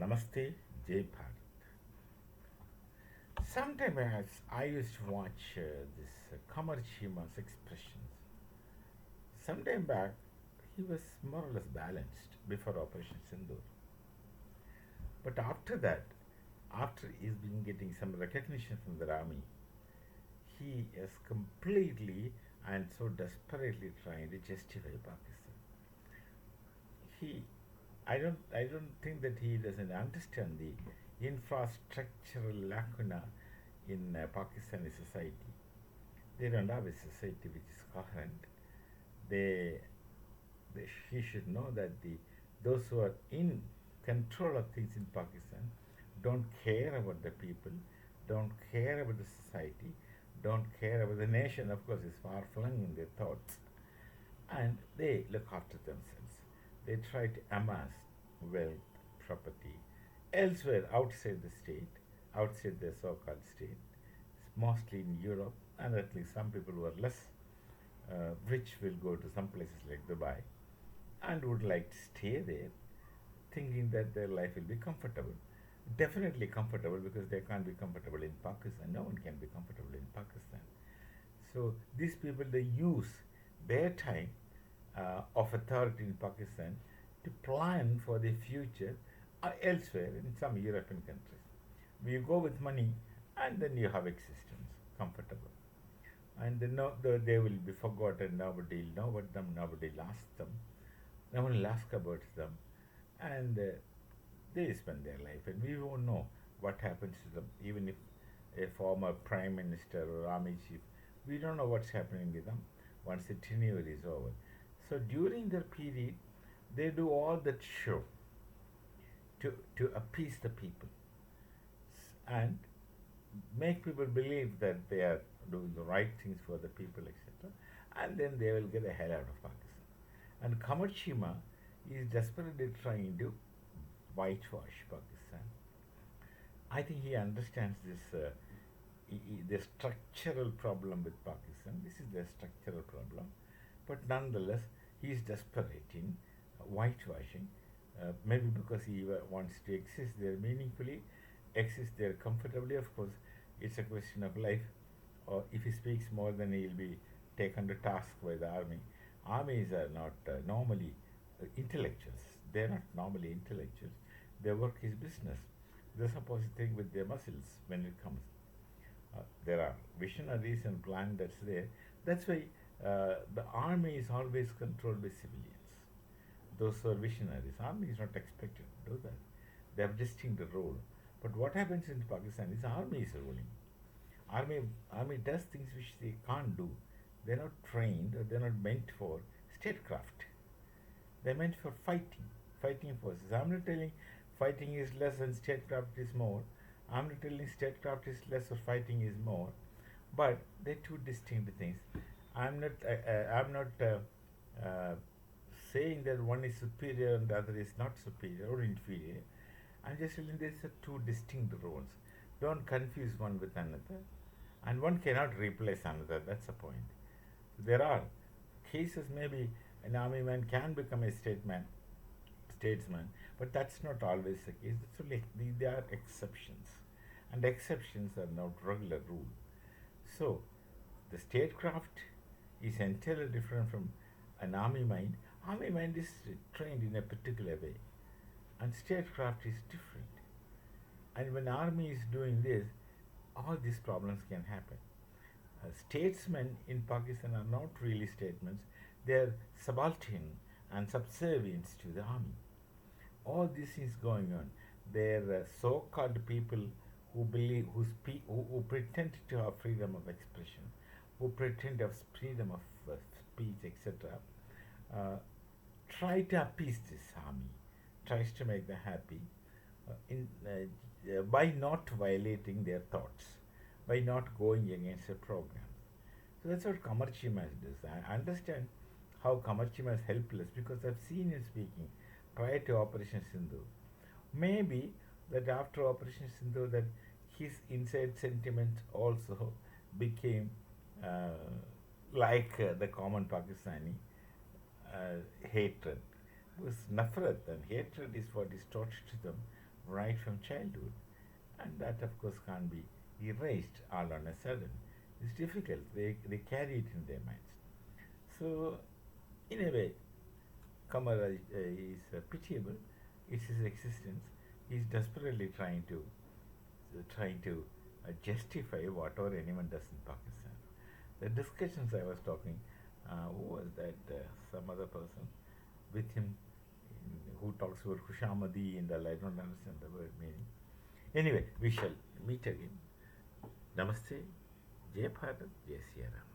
Namaste, Jai Bharat. Sometimes I used to watch this Qamar Cheema's expressions. Sometime back, he was more or less balanced before Operation Sindoor. But after that, after he's been getting some recognition from the army, he is completely and so desperately trying to justify Pakistan. He, I don't think that he doesn't understand the infrastructural lacuna in Pakistani society. They don't have a society which is coherent. They, he should know that those who are in control of things in Pakistan don't care about the people, don't care about the society, don't care about the nation. Of course, is far flung in their thoughts, and they look after themselves. They try to amass wealth, property elsewhere outside the state, outside their so-called state, mostly in Europe, and at least some people who are less rich will go to some places like Dubai and would like to stay there, thinking that their life will be comfortable. Definitely comfortable because they can't be comfortable in Pakistan. No one can be comfortable in Pakistan. So these people they use their time of authority in Pakistan to plan for the future elsewhere in some European countries. You go with money and then you have existence, comfortable. And they will be forgotten, nobody will know about them, nobody will ask them, no one will ask about them, and they spend their life, and we won't know what happens to them, even if a former prime minister or army chief, we don't know what's happening with them once the tenure is over. So during their period, they do all that show to appease the people and make people believe that they are doing the right things for the people, etc. And then they will get the hell out of Pakistan. And Qamar Cheema is desperately trying to whitewash Pakistan. I think he understands the structural problem with Pakistan. This is the structural problem, but nonetheless, he is desperate in whitewashing. Maybe because he wants to exist there meaningfully, exist there comfortably. Of course, it's a question of life. Or if he speaks more, then he'll be taken to task by the army. Armies are not normally intellectuals. They're not normally intellectuals. Their work is business. They're supposed to think with their muscles when it comes. There are visionaries and plan that's there. That's why the army is always controlled by civilians. Those who are visionaries. Army is not expected to do that. They have distinct role. But what happens in Pakistan is army is ruling. Army, army does things which they can't do. They're not trained or they're not meant for statecraft. They're meant for fighting, fighting forces. I'm not telling fighting is less and statecraft is more. I'm not telling statecraft is less or fighting is more. But they're two distinct things. I'm not saying that one is superior and the other is not superior or inferior. I'm just telling these are two distinct roles. Don't confuse one with another. And one cannot replace another. That's the point. There are cases maybe an army man can become a statesman, but that's not always the case. That's only, there are exceptions. And exceptions are not regular rule. So, the statecraft is entirely different from an army mind. Army mind is trained in a particular way, and statecraft is different. And when army is doing this, all these problems can happen. Statesmen in Pakistan are not really statesmen; they are subaltern and subservient to the army. All this is going on. They are so-called people who believe, who pretend to have freedom of expression, who pretend to have freedom of speech, etc. Try to appease this army, tries to make them happy by not violating their thoughts, by not going against a program. So that's what Qamar Cheema does. I understand how Qamar Cheema is helpless because I've seen him speaking prior to Operation Sindhu. Maybe that after Operation Sindhu that his inside sentiments also became like the common Pakistani hatred. Because nafrat and hatred is what is taught to them right from childhood, and that of course can't be erased all on a sudden. It's difficult. They carry it in their minds. So, in a way, Qamar is pitiable. It's his existence. He's desperately trying to justify whatever anyone does in Pakistan. The discussions I was talking, who was that? Some other person with him who talks about Kushamadi and all. I don't understand the word meaning. Anyway, we shall meet again. Namaste. Jai Bharat. Jai Siya Ram.